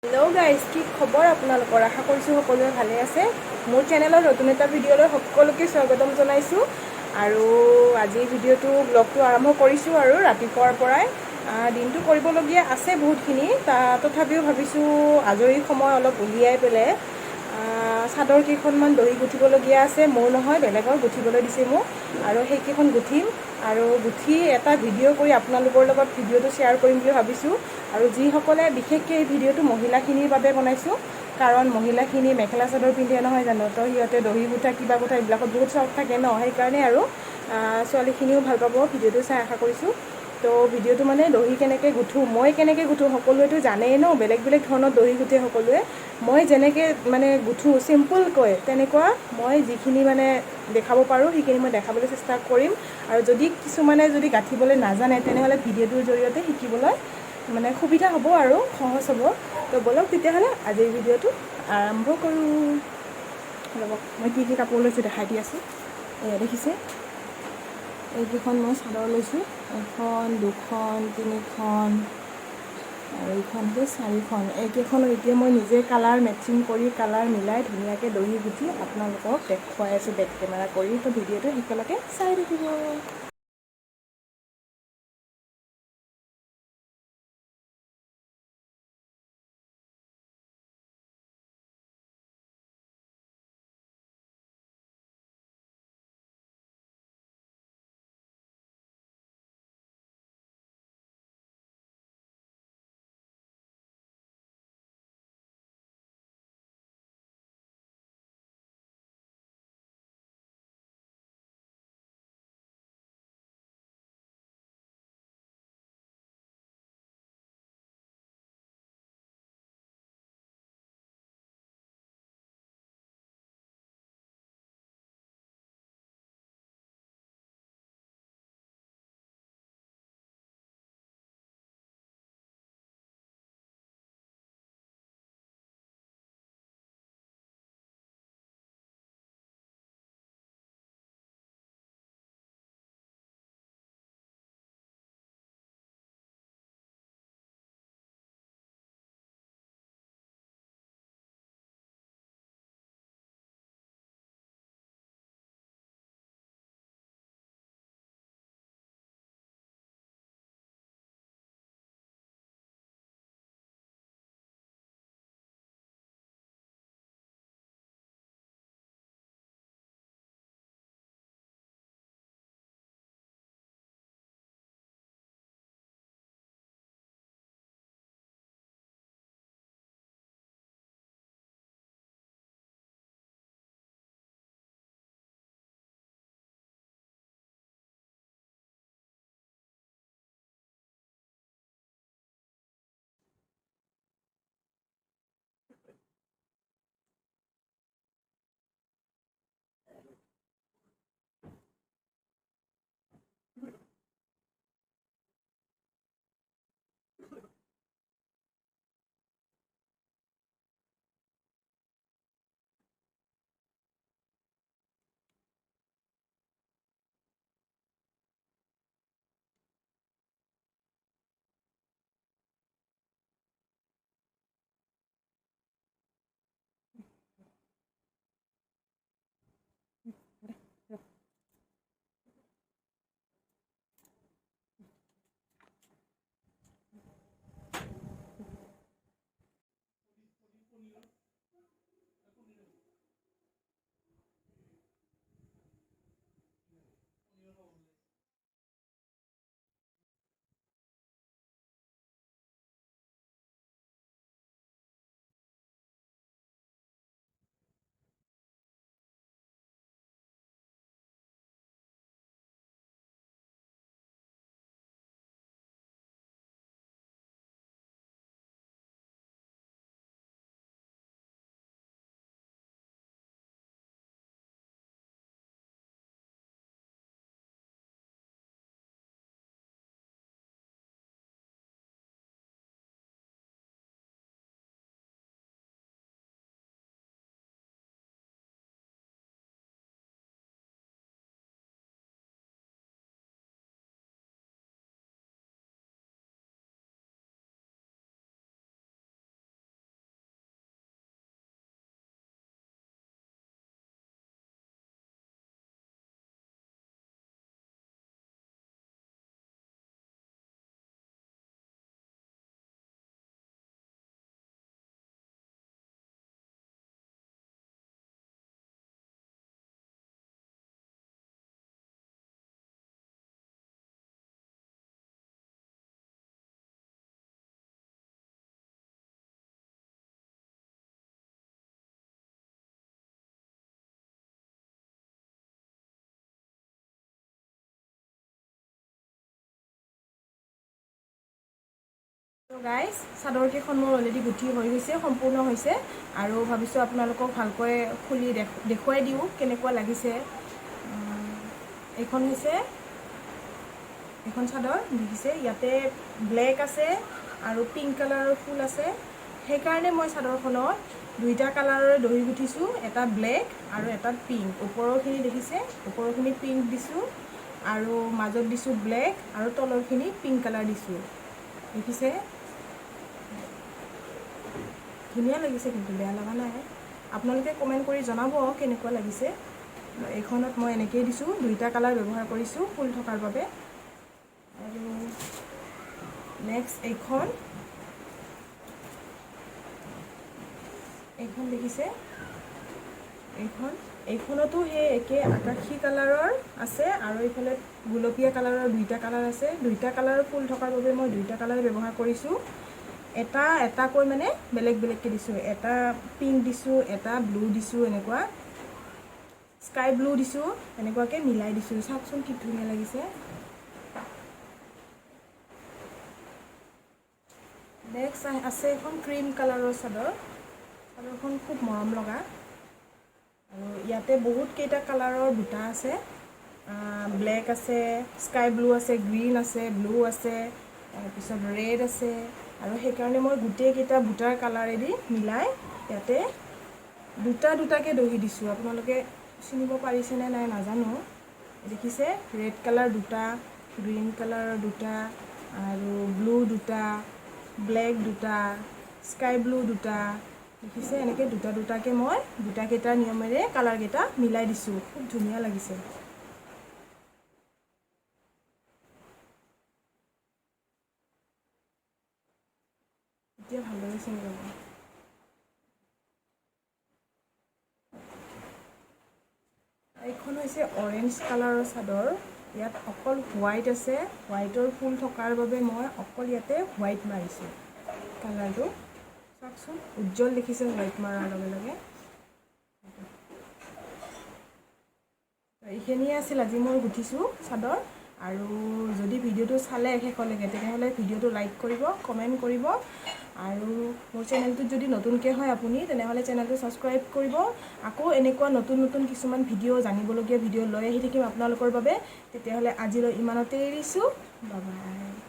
Hello' guys, কি খবৰ আপোনালোকৰ? আশা কৰিছোঁ সকলোৱে ভালে আছে। মোৰ চেনেলৰ নতুন এটা ভিডিঅ'লৈ সকলোকে স্বাগতম জনাইছোঁ। আৰু আজিৰ ব্লগটো আৰম্ভ কৰিছোঁ আৰু ৰাতিপুৱাৰ পৰাই দিনটো কৰিবলগীয়া আছে বহুতখিনি। তথাপিও ভাবিছোঁ আজৰি সময় অলপ উলিয়াই পেলাই চাদৰ কেইখনমান দহি গুঠিবলগীয়া আছে। মোৰ নহয়, বেলেগৰ গুঠিবলৈ দিছে মোক, আৰু সেইকেইখন গুঠিম আৰু গুঠি এটা ভিডিঅ' কৰি আপোনালোকৰ লগত ভিডিঅ'টো শ্বেয়াৰ কৰিম বুলি ভাবিছোঁ। আৰু যিসকলে বিশেষকৈ এই ভিডিঅ'টো মহিলাখিনিৰ বাবে বনাইছোঁ, কাৰণ মহিলাখিনি মেখেলা চাদৰ পিন্ধে নহয় জানো, তো সিহঁতে দহি গুঠা কিবা গুঠা এইবিলাকত বহুত চখ থাকে ন, সেইকাৰণে আৰু ছোৱালীখিনিও ভাল পাব ভিডিঅ'টো চাই আশা কৰিছোঁ। তো ভিডিঅ'টো মানে দহি কেনেকৈ গুঠোঁ, মই কেনেকৈ গুঠোঁ, সকলোৱেতো জানেই ন, বেলেগ বেলেগ ধৰণৰ দহি গুঠে সকলোৱে। মই যেনেকৈ মানে গুঠোঁ চিম্পুলকৈ, তেনেকুৱা মই যিখিনি মানে দেখাব পাৰোঁ সেইখিনি মই দেখাবলৈ চেষ্টা কৰিম। আৰু কিছুমানে যদি গাঁঠিবলৈ নাজানে, তেনেহ'লে ভিডিঅ'টোৰ জৰিয়তে শিকিবলৈ মানে সুবিধা হ'ব আৰু সহজ হ'ব। তো ব'লক তেতিয়াহ'লে আজিৰ ভিডিঅ'টো আৰম্ভ কৰোঁ। ৰ'ব, মই কি কাপোৰ লৈছোঁ দেখাই দি আছোঁ। এয়া দেখিছে, এইকেইখন মই চাদৰ লৈছোঁ। এখন, দুখন, তিনিখন আৰু এইখন হৈছে 4খন। এইকেইখনত এতিয়া মই নিজে কালাৰ মেচিং কৰি, কালাৰ মিলাই ধুনীয়াকৈ দহি গুঠি আপোনালোকক দেখুৱাই আছোঁ বেক কেমেৰা কৰি। তো ভিডিঅ'টো একেলগে চাই থাকিব। তো গাইজ চাদৰকেইখন মোৰ অলৰেডি গুঠি হৈ গৈছে, সম্পূৰ্ণ হৈছে আৰু ভাবিছোঁ আপোনালোকক ভালকৈ খুলি দেখুৱাই দিওঁ কেনেকুৱা লাগিছে। এইখন হৈছে এখন চাদৰ দেখিছে, ইয়াতে ব্লেক আছে আৰু পিংক কালাৰৰ ফুল আছে। সেইকাৰণে মই চাদৰখনত দুইটা কালাৰৰ দহি গুঠিছোঁ, এটা ব্লেক আৰু এটা পিংক। ওপৰৰখিনি দেখিছে, ওপৰৰখিনি পিংক দিছোঁ আৰু মাজত দিছোঁ ব্লেক আৰু তলৰখিনি পিংক কালাৰ দিছোঁ। দেখিছে ধুনীয়া লাগিছে, কিন্তু বেয়া লগা নাই। আপোনালোকে কমেণ্ট কৰি জনাব কেনেকুৱা লাগিছে। এইখনত মই এনেকৈয়ে দিছোঁ, দুইটা কালাৰ ব্যৱহাৰ কৰিছোঁ ফুল থকাৰ বাবে। আৰু নেক্সট এইখন দেখিছে, এইখনতো সেই একে আকাশী কালাৰৰ আছে আৰু এইফালে গুলপীয়া কালাৰৰ দুইটা কালাৰ আছে। দুইটা কালাৰৰ ফুল থকাৰ বাবে মই দুইটা কালাৰ ব্যৱহাৰ কৰিছোঁ। এটাকৈ মানে বেলেগ বেলেগকৈ দিছোঁ, এটা পিংক দিছোঁ, এটা ব্লু দিছোঁ, এনেকুৱা স্কাই ব্লু দিছোঁ, এনেকুৱাকৈ মিলাই দিছোঁ। চাওকচোন কি ধুনীয়া লাগিছে। নেক্সট আছে এখন ক্ৰীম কালাৰৰ চাদৰখন খুব মৰম লগা আৰু ইয়াতে বহুত কেইটা কালাৰৰ বুটা আছে। ব্লেক আছে, স্কাই ব্লু আছে, গ্ৰীণ আছে, ব্লু আছে, তাৰপিছত ৰেড আছে আৰু সেইকাৰণে মই গোটেইকেইটা বুটাৰ কালাৰেদি মিলাই ইয়াতে দুটাকৈ দহি দিছোঁ। আপোনালোকে চিনিব পাৰিছেনে নাই নাজানো। দেখিছে ৰেড কালাৰ দুটা, গ্ৰীণ কালাৰৰ দুটা আৰু ব্লু দুটা, ব্লেক দুটা, স্কাই ব্লু দুটা। দেখিছে এনেকৈ দুটাকৈ মই দুটাকেইটা নিয়মেৰে কালাৰকেইটা মিলাই দিছোঁ। খুব ধুনীয়া লাগিছে। এতিয়া ভালদৰে চিনি পাব। এইখন হৈছে অৰেঞ্জ কালাৰৰ চাদৰ। ইয়াত অকল হোৱাইট আছে, হোৱাইটৰ ফুল থকাৰ বাবে মই অকল ইয়াতে হোৱাইট মাৰিছোঁ কালাৰটো। চাওকচোন উজ্জ্বল দেখিছে হোৱাইট মৰাৰ লগে লগে। এইখিনিয়ে আছিল আজি মই গুঠিছোঁ চাদৰ। আৰু যদি ভিডিঅ'টো চালে শেষলৈকে তেনেহ'লে ভিডিঅ'টো লাইক কৰিব, কমেণ্ট কৰিব আৰু মোৰ চেনেলটোত যদি নতুনকৈ হয় আপুনি তেনেহ'লে চেনেলটো ছাবস্ক্ৰাইব কৰিব। আকৌ এনেকুৱা নতুন নতুন কিছুমান ভিডিঅ' জানিবলগীয়া ভিডিঅ' লৈ আহি থাকিম আপোনালোকৰ বাবে। তেতিয়াহ'লে আজিলৈ ইমানতে এৰিছোঁ, বাই বাই।